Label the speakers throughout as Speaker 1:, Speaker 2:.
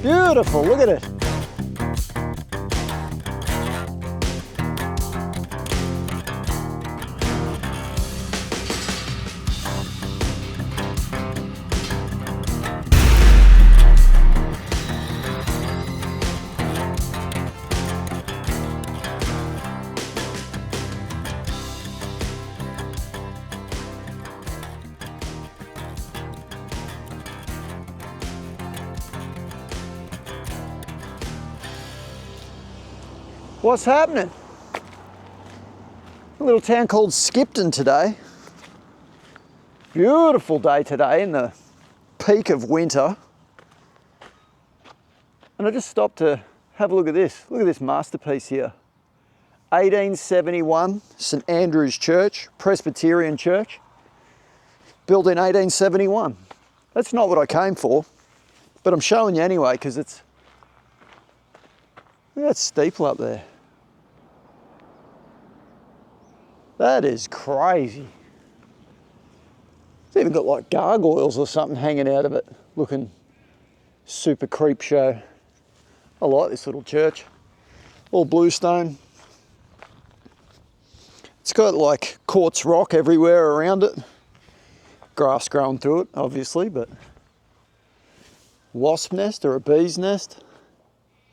Speaker 1: Beautiful, look at it. What's happening? A little town called Skipton today. Beautiful day today in the peak of winter. And I just stopped to have a look at this. Look at this masterpiece here. 1871, St Andrew's Church, Presbyterian Church, built in 1871. That's not what I came for, but I'm showing you anyway because it's, look at that steeple up there. That is crazy. It's even got like gargoyles or something hanging out of it, looking super creep show. I like this little church. All bluestone. It's got like quartz rock everywhere around it. Grass growing through it, obviously, but wasp nest or a bee's nest.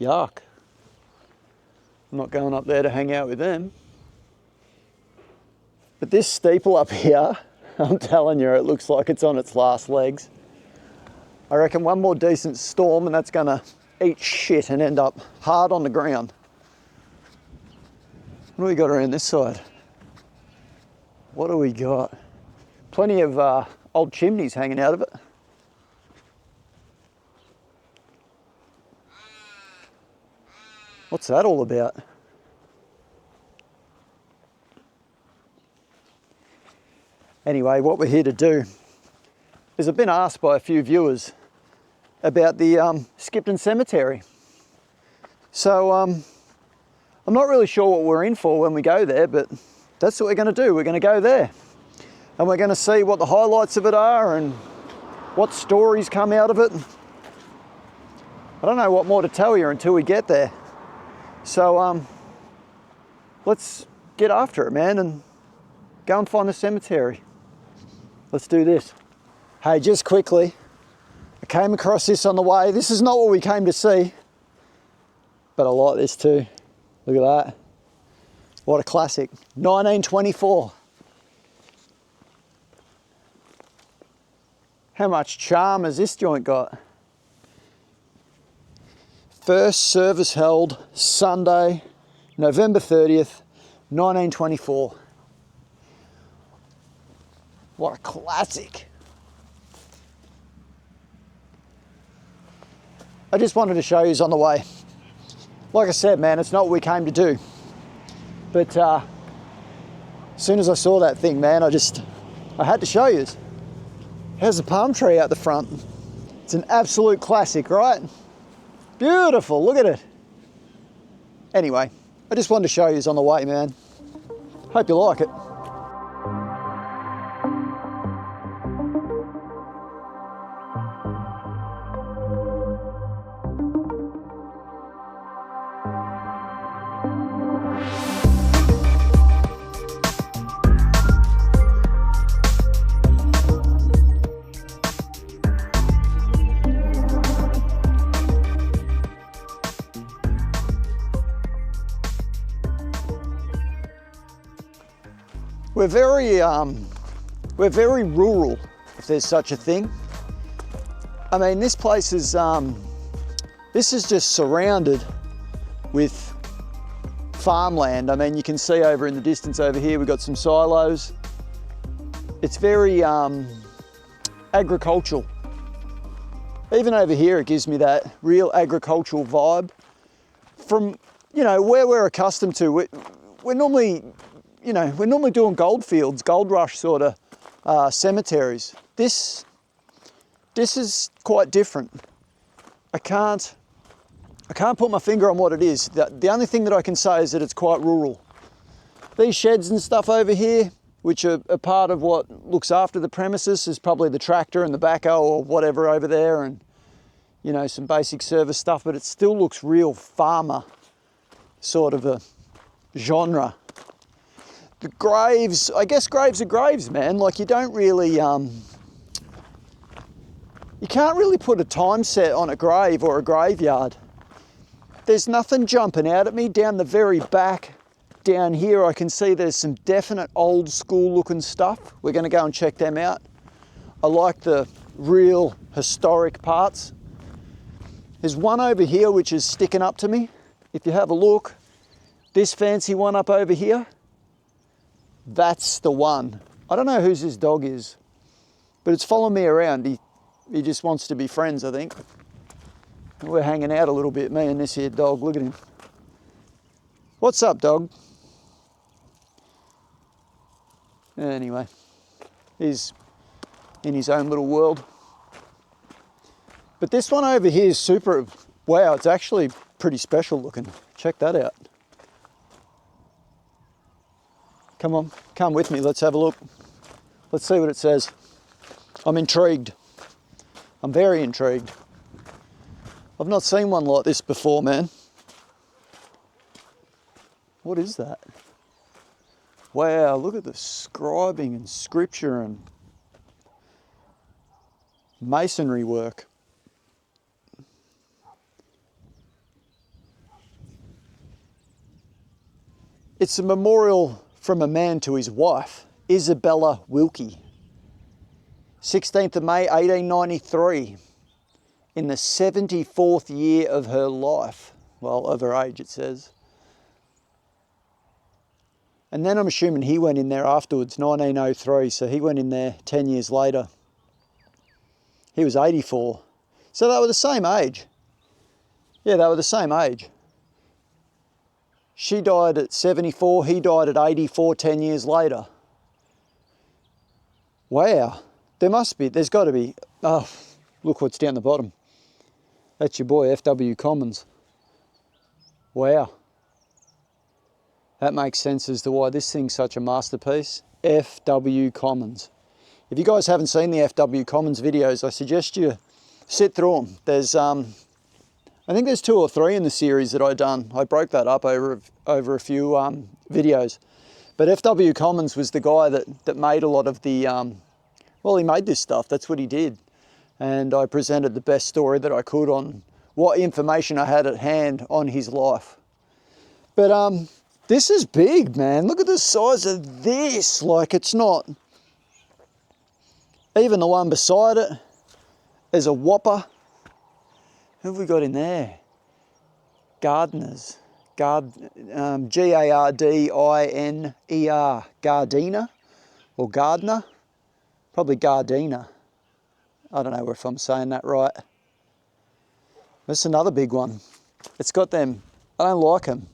Speaker 1: Yuck. I'm not going up there to hang out with them. But this steeple up here, I'm telling you, it looks like it's on its last legs. I reckon one more decent storm and that's gonna eat shit and end up hard on the ground. What do we got around this side? What do we got? Plenty of old chimneys hanging out of it. What's that all about? Anyway, what we're here to do is I've been asked by a few viewers about the Skipton Cemetery. So I'm not really sure what we're in for when we go there, but that's what we're going to do. We're going to go there and we're going to see what the highlights of it are and what stories come out of it. I don't know what more to tell you until we get there. So let's get after it, man, and go and find the cemetery. Let's do this. Hey, just quickly, I came across this on the way. This is not what we came to see, but I like this too. Look at that. What a classic. 1924. How much charm has this joint got? First service held Sunday, November 30th, 1924. What a classic. I just wanted to show you on the way. Like I said, man, it's not what we came to do. But as soon as I saw that thing, man, I had to show you. Here's the palm tree out the front. It's an absolute classic, right? Beautiful, look at it. Anyway, I just wanted to show you on the way, man. Hope you like it. We're very rural, if there's such a thing. I mean, this place is, this is just surrounded with farmland. I mean, you can see over in the distance over here, we've got some silos. It's very agricultural. Even over here, it gives me that real agricultural vibe. From, you know, where we're accustomed to, we're normally, you know, we're normally doing gold fields, gold rush sort of cemeteries. This is quite different. I can't put my finger on what it is. The only thing that I can say is that it's quite rural. These sheds and stuff over here, which are a part of what looks after the premises, is probably the tractor and the backhoe or whatever over there. And you know, some basic service stuff, but it still looks real farmer sort of a genre. The graves, I guess graves are graves, man. Like you don't really, you can't really put a time set on a grave or a graveyard. There's nothing jumping out at me. Down the very back, down here, I can see there's some definite old school looking stuff. We're gonna go and check them out. I like the real historic parts. There's one over here which is sticking up to me. If you have a look, this fancy one up over here, that's the one. I don't know whose this dog is, but it's following me around. He just wants to be friends, I think. We're hanging out a little bit, me and this here dog. Look at him. What's up, dog? Anyway, he's in his own little world. But this one over here is super, wow, it's actually pretty special looking. Check that out. Come on, come with me, let's have a look. Let's see what it says. I'm intrigued. I'm very intrigued. I've not seen one like this before, man. What is that? Wow, look at the scribing and scripture and masonry work. It's a memorial from a man to his wife, Isabella Wilkie. 16th of May, 1893. In the 74th year of her life. Well, of her age, it says. And then I'm assuming he went in there afterwards, 1903, so he went in there 10 years later. He was 84. So they were the same age. Yeah, they were the same age. She died at 74, he died at 84 10 years later. Wow. There's got to be, oh, look what's down the bottom. That's your boy, F.W. Commons. Wow. That makes sense as to why this thing's such a masterpiece. F.W. Commons. If you guys haven't seen the F.W. Commons videos, I suggest you sit through them. There's, I think there's 2 or 3 in the series that I've done. I broke that up over a few videos. But F.W. Commons was the guy that made a lot of the, well, he made this stuff. That's what he did. And I presented the best story that I could on what information I had at hand on his life. But this is big, man. Look at the size of this. Like, it's not... Even the one beside it is a whopper. Who have we got in there? Gardeners. G-A-R-D-I-N-E-R. Gardiner? Or Gardner? Probably Gardiner. I don't know if I'm saying that right. This is another big one. It's got them, I don't like them.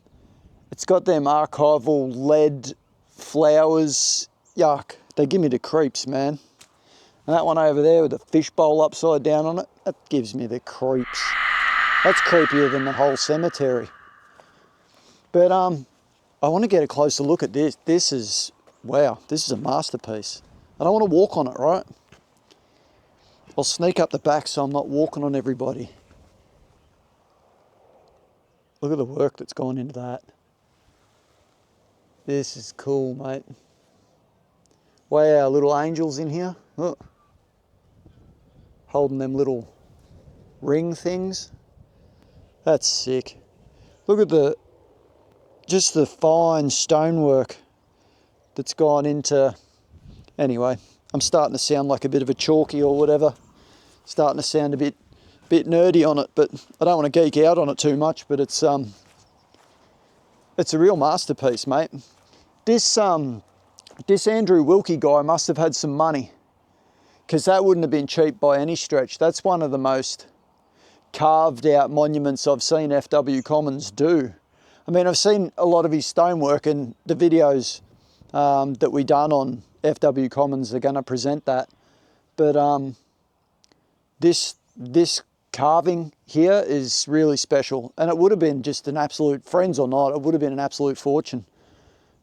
Speaker 1: It's got them archival lead flowers. Yuck, they give me the creeps, man. And that one over there with the fishbowl upside down on it, that gives me the creeps. That's creepier than the whole cemetery. But I want to get a closer look at this. This is, wow, this is a masterpiece. I don't want to walk on it, right? I'll sneak up the back so I'm not walking on everybody. Look at the work that's gone into that. This is cool, mate. Wow, little angels in here. Look. Holding them little ring things. That's sick. Look at just the fine stonework that's gone into... Anyway, I'm starting to sound like a bit of a chalky or whatever. Starting to sound a bit nerdy on it, but I don't want to geek out on it too much, but it's a real masterpiece, mate. This Andrew Wilkie guy must have had some money, because that wouldn't have been cheap by any stretch. That's one of the most carved out monuments I've seen F.W. Commons do. I mean, I've seen a lot of his stonework, and the videos that we done on F.W. Commons are going to present that. But this carving here is really special, and it would have been just an absolute, friends or not, it would have been an absolute fortune.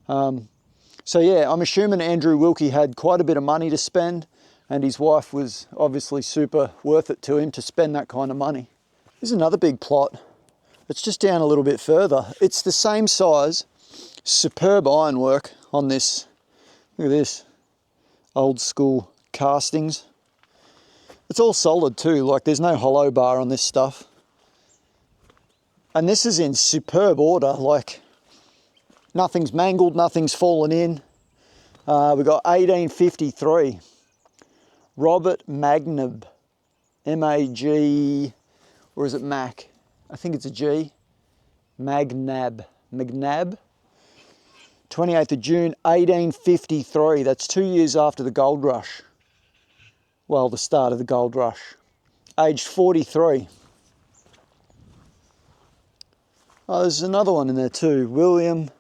Speaker 1: So yeah, I'm assuming Andrew Wilkie had quite a bit of money to spend, and his wife was obviously super worth it to him to spend that kind of money. Here's another big plot. It's just down a little bit further. It's the same size, superb ironwork on this. Look at this, old school castings. It's all solid too, like there's no hollow bar on this stuff. And this is in superb order, like nothing's mangled, nothing's fallen in. We've got 1853, Robert Magnab, M-A-G, or is it Mac? I think it's a G. Magnab, 28th of June, 1853. That's 2 years after the gold rush. Well, the start of the gold rush. Aged 43. Oh, there's another one in there too. William,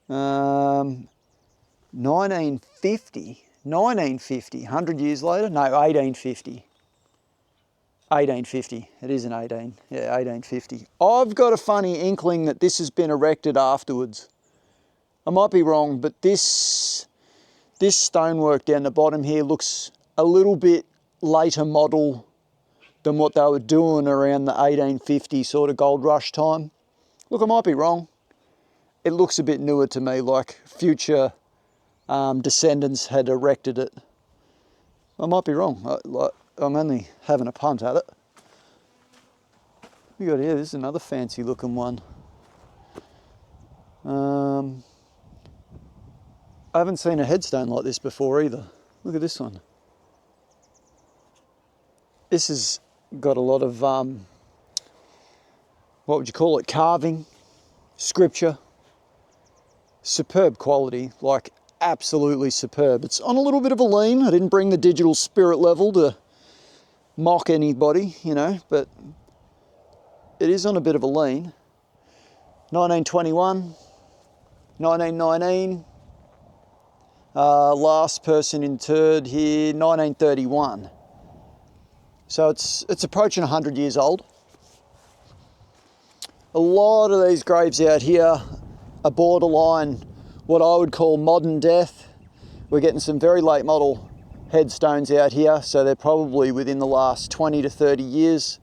Speaker 1: 1950, 100 years later? No, 1850. 1850, it is an 18, yeah, 1850. I've got a funny inkling that this has been erected afterwards. I might be wrong, but this stonework down the bottom here looks a little bit later model than what they were doing around the 1850 sort of gold rush time. Look, I might be wrong. It looks a bit newer to me, like future descendants had erected it. I might be wrong. I'm only having a punt at it. We got here, this is another fancy looking one. I haven't seen a headstone like this before either. Look at this one. This has got a lot of, what would you call it, carving, scripture. Superb quality, like absolutely superb. It's on a little bit of a lean. I didn't bring the digital spirit level to mock anybody, you know, but it is on a bit of a lean. 1921, 1919, last person interred here, 1931. So it's approaching 100 years old. A lot of these graves out here are borderline what I would call modern death. We're getting some very late model headstones out here, so they're probably within the last 20 to 30 years.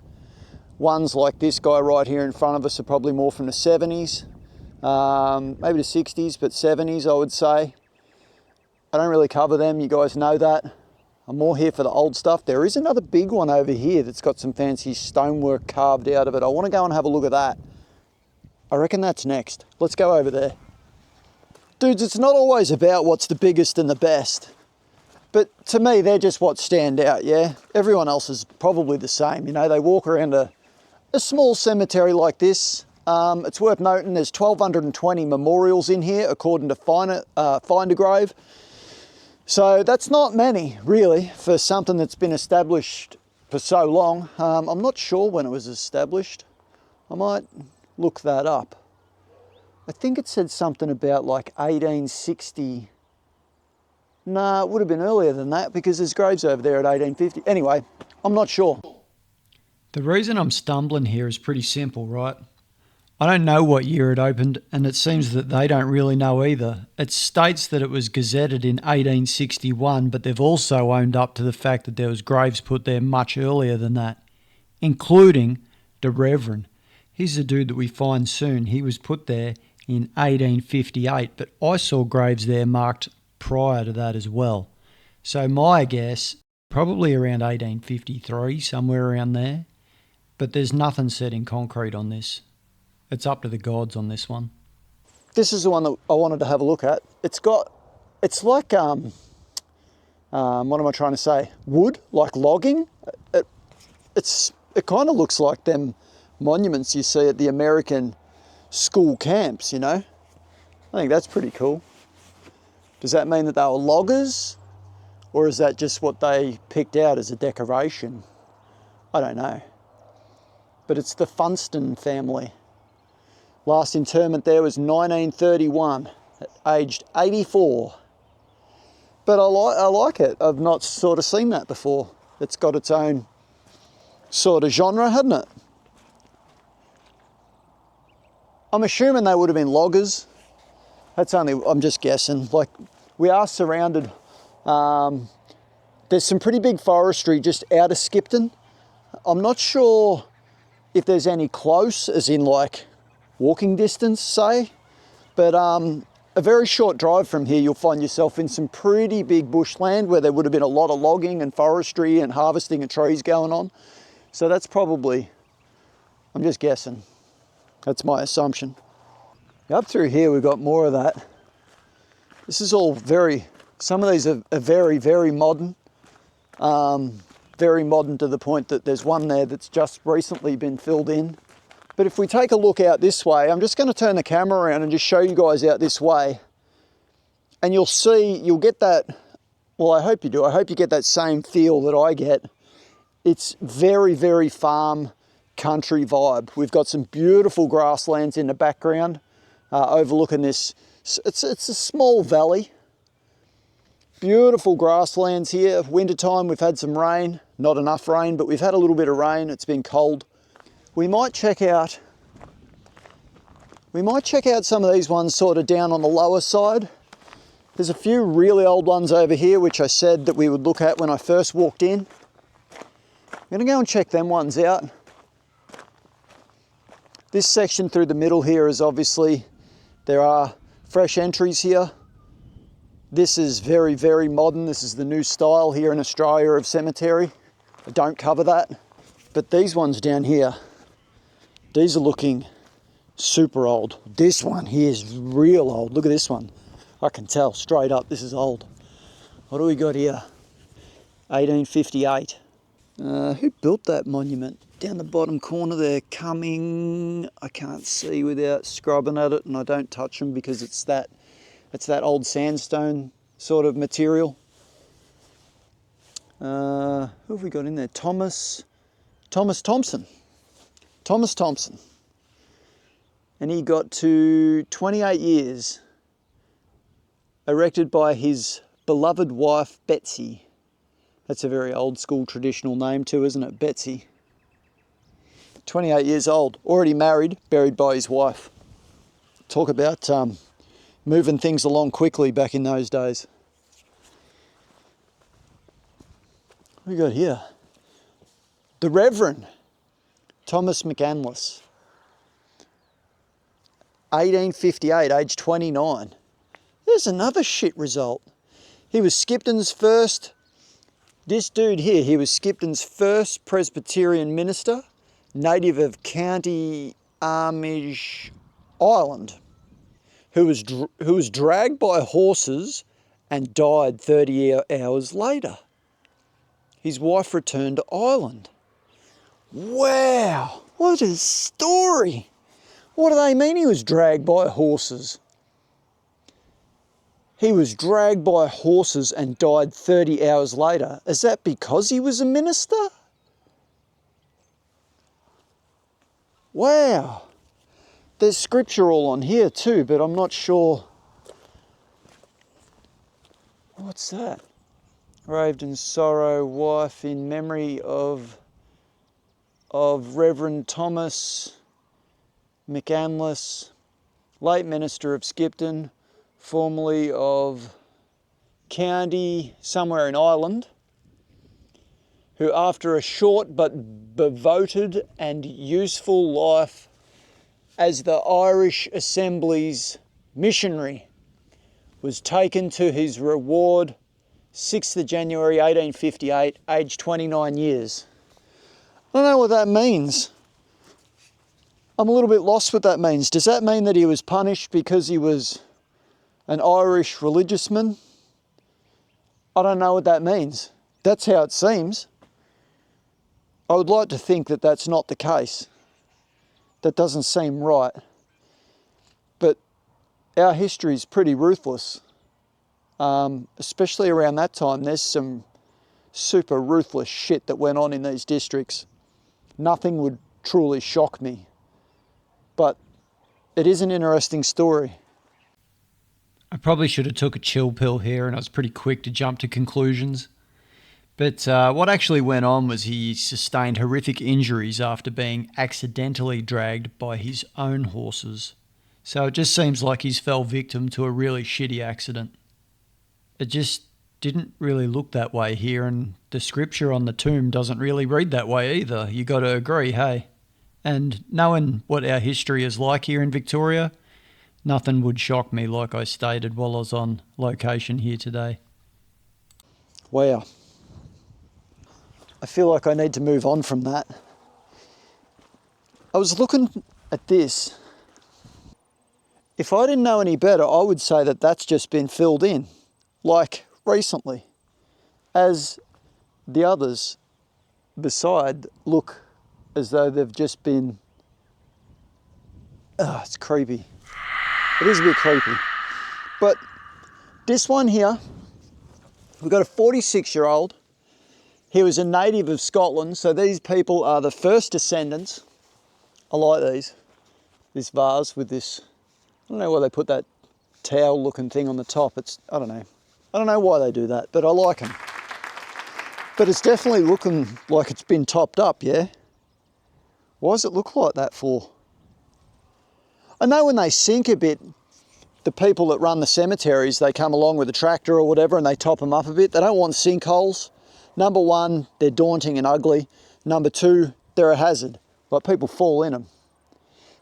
Speaker 1: Ones like this guy right here in front of us are probably more from the 70s, maybe the 60s, but 70s I would say. I don't really cover them, you guys know that. I'm more here for the old stuff. There is another big one over here that's got some fancy stonework carved out of it. I want to go and have a look at that. I reckon that's next. Let's go over there. Dudes, it's not always about what's the biggest and the best. But to me, they're just what stand out, yeah? Everyone else is probably the same. You know, they walk around a small cemetery like this. It's worth noting there's 1,220 memorials in here, according to Find a Grave. So that's not many, really, for something that's been established for so long. I'm not sure when it was established. I might look that up. I think it said something about like 1860. Nah, it would have been earlier than that because there's graves over there at 1850. Anyway, I'm not sure.
Speaker 2: The reason I'm stumbling here is pretty simple, right? I don't know what year it opened, and it seems that they don't really know either. It states that it was gazetted in 1861, but they've also owned up to the fact that there was graves put there much earlier than that, including the Reverend. He's the dude that we find soon. He was put there in 1858, but I saw graves there marked prior to that as well. So my guess, probably around 1853, somewhere around there. But there's nothing set in concrete on this. It's up to the gods on this one.
Speaker 1: This is the one that I wanted to have a look at. It's like, what am I trying to say? Wood, like logging. It kind of looks like them monuments you see at the American school camps, you know? I think that's pretty cool. Does that mean that they were loggers? Or is that just what they picked out as a decoration? I don't know. But it's the Funston family. Last interment there was 1931, aged 84. But I like it. I've not sort of seen that before. It's got its own sort of genre, hasn't it? I'm assuming they would have been loggers. I'm just guessing. Like, we are surrounded. There's some pretty big forestry just out of Skipton. I'm not sure if there's any close, as in like walking distance, say. But a very short drive from here, you'll find yourself in some pretty big bushland where there would have been a lot of logging and forestry and harvesting of trees going on. So that's probably, I'm just guessing. That's my assumption. Up through here, we've got more of that. This is all some of these are very, very modern. Very modern to the point that there's one there that's just recently been filled in. But if we take a look out this way, I'm just going to turn the camera around and just show you guys out this way. And you'll get that, well, I hope you do. I hope you get that same feel that I get. It's very, very farm country vibe. We've got some beautiful grasslands in the background overlooking this. It's a small valley. Beautiful grasslands here. Wintertime, we've had some rain. Not enough rain, but we've had a little bit of rain. It's been cold. We might check out some of these ones sort of down on the lower side. There's a few really old ones over here, which I said that we would look at when I first walked in. I'm going to go and check them ones out. This section through the middle here is obviously, there are fresh entries here. This is very, very modern. This is the new style here in Australia of cemetery. I don't cover that. But these ones down here, these are looking super old. This one here is real old. Look at this one. I can tell straight up this is old. What do we got here? 1858. Who built that monument? Down the bottom corner there, I can't see without scrubbing at it, and I don't touch them because it's that old sandstone sort of material. Who have we got in there? Thomas Thompson. Thomas Thompson. And he got to 28 years, erected by his beloved wife, Betsy. That's a very old school traditional name too, isn't it? Betsy. 28 years old, already married, buried by his wife. Talk about moving things along quickly back in those days. What we got here? The Reverend Thomas McCandless. 1858, age 29. There's another shit result. He was Skipton's first, this dude here, he was Skipton's first Presbyterian minister, native of County Armagh, Ireland, who was dragged by horses and died 30 hours later. His wife returned to Ireland. Wow, what a story. What do they mean he was dragged by horses? He was dragged by horses and died 30 hours later. Is that because he was a minister? Wow. There's scripture all on here too, but I'm not sure. What's that? Raved in sorrow, wife in memory of Reverend Thomas McCandless, late minister of Skipton, formerly of County somewhere in Ireland, who after a short but devoted and useful life as the Irish Assembly's missionary was taken to his reward 6th of January 1858, aged 29 years. I don't know what that means. I'm a little bit lost what that means. Does that mean that he was punished because he was an Irish religious man? I don't know what that means. That's how it seems. I would like to think that that's not the case. That doesn't seem right. But our history is pretty ruthless. Especially around that time, there's some super ruthless shit that went on in these districts. Nothing would truly shock me. But it is an interesting story.
Speaker 2: I probably should have took a chill pill here, and I was pretty quick to jump to conclusions. But what actually went on was he sustained horrific injuries after being accidentally dragged by his own horses. So it just seems like he's fell victim to a really shitty accident. It just didn't really look that way here, and the scripture on the tomb doesn't really read that way either. You got to agree, hey? And knowing what our history is like here in Victoria, nothing would shock me, like I stated while I was on location here today.
Speaker 1: Wow. I feel like I need to move on from that. I was looking at this. If I didn't know any better, I would say that that's just been filled in, like recently, as the others beside look as though they've just been... Oh, it's creepy. It is a bit creepy. But this one here, we've got a 46-year-old. He was a native of Scotland, so these people are the first descendants. I like these. This vase with this, I don't know why they put that towel-looking thing on the top. I don't know. I don't know why they do that, but I like them. But it's definitely looking like it's been topped up, yeah? Why does it look like that for? I know when they sink a bit, the people that run the cemeteries, they come along with a tractor or whatever and they top them up a bit. They don't want sinkholes. Number one, they're daunting and ugly. Number two, they're a hazard. Like people fall in them.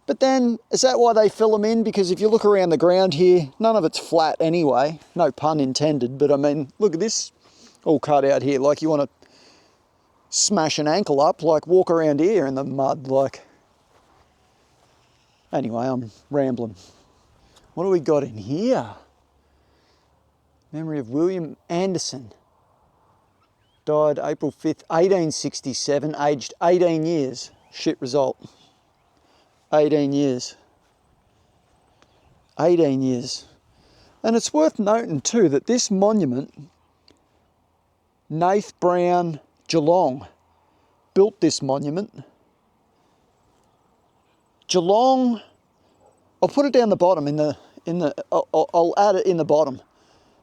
Speaker 1: But then, is that why they fill them in? Because if you look around the ground here, none of it's flat anyway. No pun intended, but I mean, look at this all cut out here. Like you want to smash an ankle up, like walk around here in the mud, like. Anyway, I'm rambling. What do we got in here? Memory of William Anderson. Died April 5th, 1867, aged 18 years. Shit result. 18 years. 18 years. And it's worth noting too that this monument, Nath Brown Geelong built this monument. Geelong, I'll put it down the bottom I'll add it in the bottom.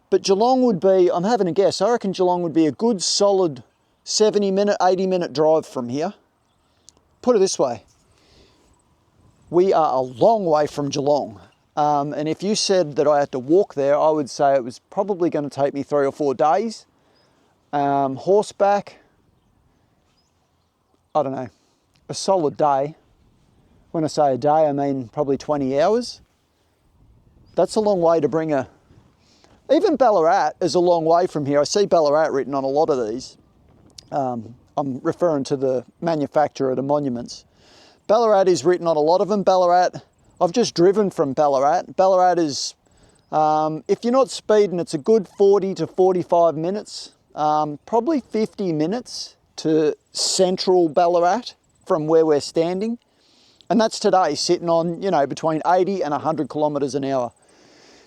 Speaker 1: But Geelong would be, I'm having a guess, I reckon Geelong would be a good solid 70-minute, 80-minute drive from here. Put it this way, we are a long way from Geelong. And if you said that I had to walk there, I would say it was probably going to take me 3 or 4 days. Horseback, I don't know, a solid day. When I say a day, I mean probably 20 hours. That's a long way to bring a... Even Ballarat is a long way from here. I see Ballarat written on a lot of these. I'm referring to the manufacturer of the monuments. Ballarat is written on a lot of them. Ballarat, I've just driven from Ballarat. Ballarat is, if you're not speeding, it's a good 40 to 45 minutes. Probably 50 minutes to central Ballarat from where we're standing. And that's today, sitting on, you know, between 80 and 100 kilometres an hour.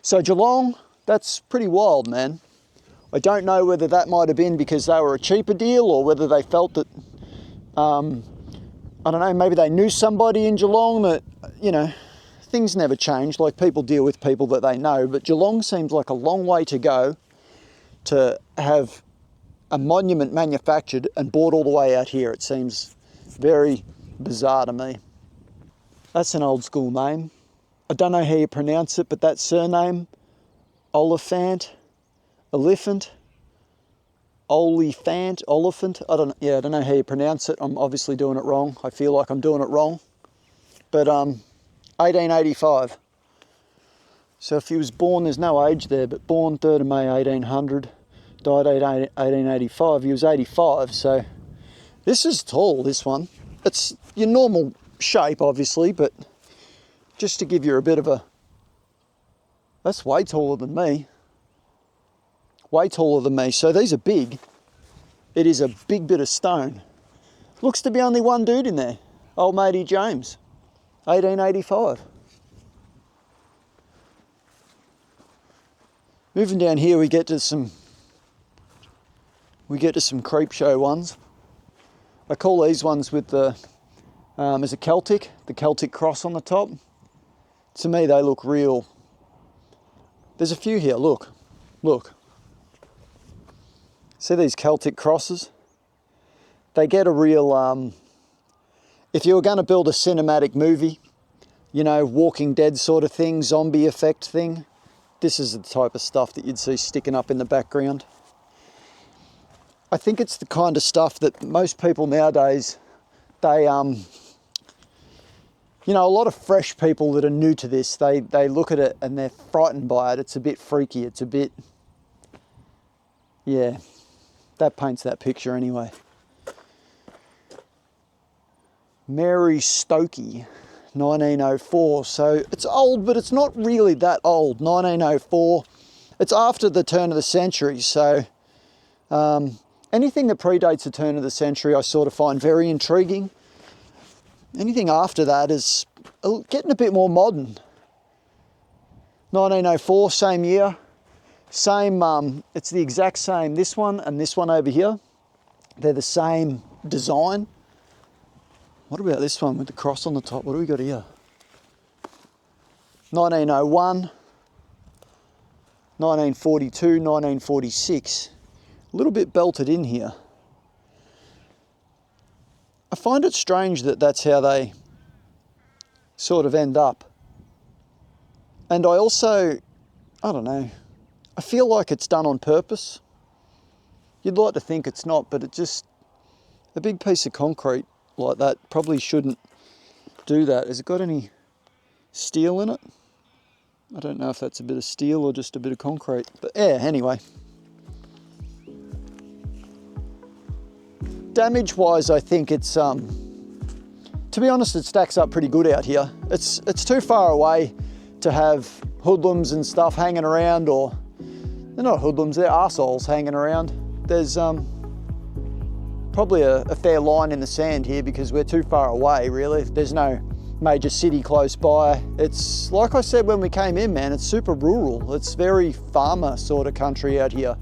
Speaker 1: So Geelong, that's pretty wild, man. I don't know whether that might have been because they were a cheaper deal or whether they felt that, I don't know, maybe they knew somebody in Geelong that, you know, things never change. Like people deal with people that they know, but Geelong seems like a long way to go to have a monument manufactured and brought all the way out here. It seems very bizarre to me. That's an old school name. I don't know how you pronounce it, but that surname, Oliphant, Oliphant, I don't know how you pronounce it. I'm obviously doing it wrong. I feel like I'm doing it wrong. But 1885. So if he was born, there's no age there, but born 3rd of May 1800, died 1885, he was 85, so this is tall, this one. It's your normal shape, obviously, but just to give you a bit of a... That's way taller than me. Way taller than me. So these are big. It is a big bit of stone. Looks to be only one dude in there. Old matey James. 1885. Moving down here, we get to some creep show ones. I call these ones with the as a Celtic, the Celtic cross on the top. To me, they look real. There's a few here. Look. See these Celtic crosses? They get a real. If you were going to build a cinematic movie, you know, Walking Dead sort of thing, zombie effect thing, this is the type of stuff that you'd see sticking up in the background. I think it's the kind of stuff that most people nowadays, they You know, a lot of fresh people that are new to this, they look at it and they're frightened by it. It's a bit freaky. It's a bit, yeah, that paints that picture anyway. Mary Stokey, 1904. So it's old, but it's not really that old. 1904. It's after the turn of the century. So anything that predates the turn of the century, I sort of find very intriguing. Anything after that is getting a bit more modern. 1904, same year, same, it's the exact same, this one and this one over here. They're the same design. What about this one with the cross on the top? What do we got here? 1901, 1942, 1946. A little bit belted in here. I find it strange that that's how they sort of end up. And I also, I don't know, I feel like it's done on purpose. You'd like to think it's not, but it just, a big piece of concrete like that probably shouldn't do that. Has it got any steel in it? I don't know if that's a bit of steel or just a bit of concrete, but yeah, anyway. Damage wise, I think it's, to be honest, it stacks up pretty good out here. It's too far away to have hoodlums and stuff hanging around, or they're not hoodlums, they're arseholes hanging around. There's probably a fair line in the sand here because we're too far away, really. There's no major city close by. It's like I said when we came in, man, it's super rural. It's very farmer sort of country out here.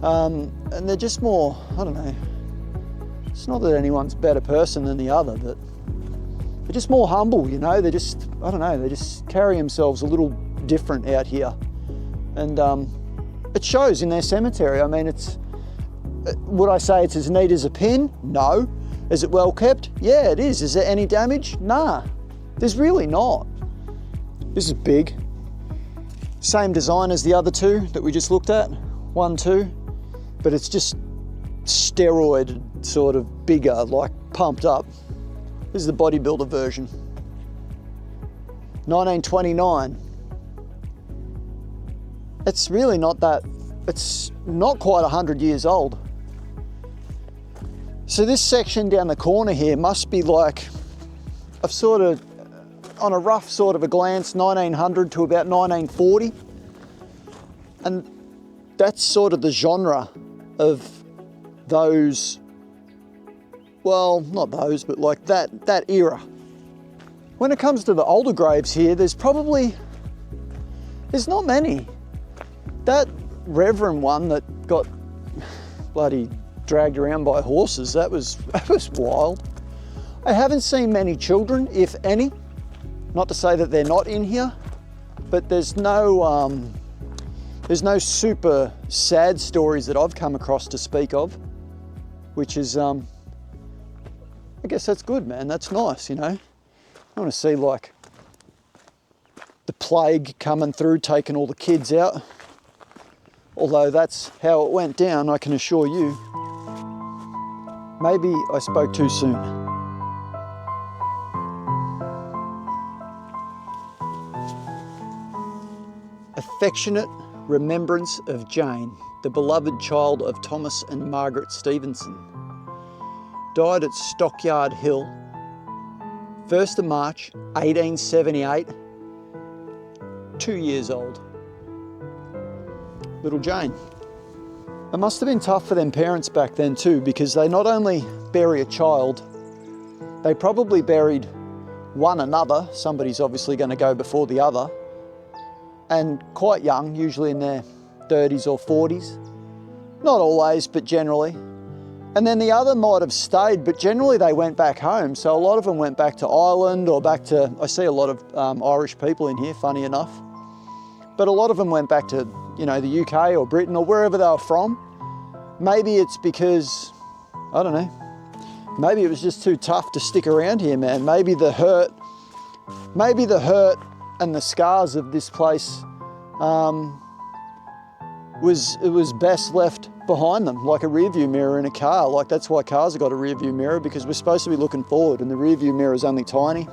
Speaker 1: And they're just more, I don't know, it's not that anyone's a better person than the other, but they're just more humble, you know. They're just, I don't know, they just carry themselves a little different out here. And it shows in their cemetery. I mean, would I say it's as neat as a pin? No. Is it well kept? Yeah, it is. Is there any damage? Nah, there's really not. This is big. Same design as the other two that we just looked at, 1, 2, but it's just steroid sort of bigger, like pumped up. This is the bodybuilder version. 1929. It's really not that, it's not quite 100 years old. So this section down the corner here must be like, I've sort of, on a rough sort of a glance, 1900 to about 1940. And that's sort of the genre of those, well, not those, but like that era. When it comes to the older graves here, there's not many. That Reverend one that got bloody dragged around by horses, that was wild. I haven't seen many children, if any. Not to say that they're not in here, but there's no super sad stories that I've come across to speak of, which is, I guess that's good, man. That's nice, you know. I want to see like the plague coming through, taking all the kids out. Although that's how it went down, I can assure you. Maybe I spoke too soon. Affectionate remembrance of Jane, the beloved child of Thomas and Margaret Stevenson. Died at Stockyard Hill, 1st of March 1878, 2 years old. Little Jane. It must have been tough for them parents back then too, because they not only bury a child, they probably buried one another. Somebody's obviously going to go before the other, and quite young, usually in their 30s or 40s. Not always, but generally. And then the other might have stayed, but generally they went back home. So a lot of them went back to Ireland or back to, I see a lot of Irish people in here, funny enough. But a lot of them went back to, you know, the UK or Britain or wherever they were from. Maybe it's because, I don't know, maybe it was just too tough to stick around here, man. Maybe the hurt and the scars of this place was best left behind them, like a rear view mirror in a car. Like, that's why cars have got a rear view mirror, because we're supposed to be looking forward and the rear view mirror is only tiny.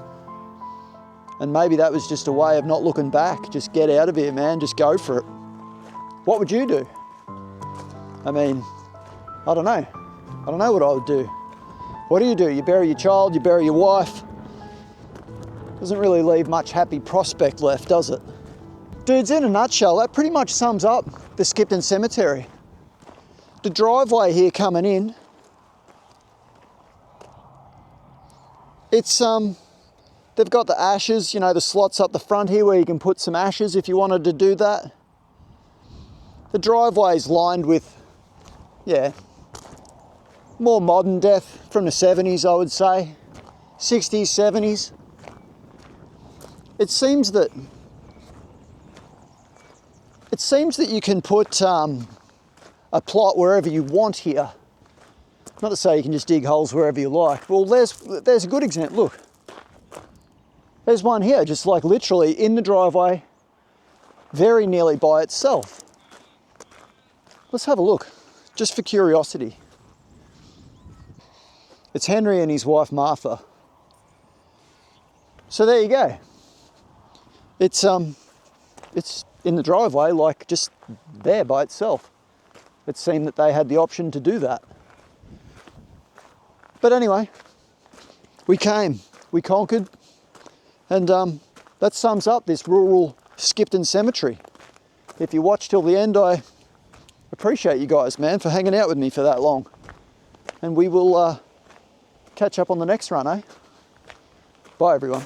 Speaker 1: And maybe that was just a way of not looking back. Just get out of here, man, just go for it. What would you do? I mean, I don't know. I don't know what I would do. What do? You bury your child, you bury your wife. Doesn't really leave much happy prospect left, does it? Dudes, in a nutshell, that pretty much sums up the Skipton Cemetery. The driveway here coming in, it's, they've got the ashes, you know, the slots up the front here where you can put some ashes if you wanted to do that. The driveway's lined with, yeah, more modern death from the 70s, I would say. 60s, 70s. It seems that you can put a plot wherever you want here. Not to say you can just dig holes wherever you like. Well, there's a good example. Look, there's one here, just like literally in the driveway, very nearly by itself. Let's have a look, just for curiosity. It's Henry and his wife Martha. So there you go. It's in the driveway, like just there by itself. It seemed that they had the option to do that. But anyway, we came, we conquered, and that sums up this rural Skipton Cemetery. If you watched till the end, I appreciate you guys, man, for hanging out with me for that long. And we will catch up on the next run, eh? Bye, everyone.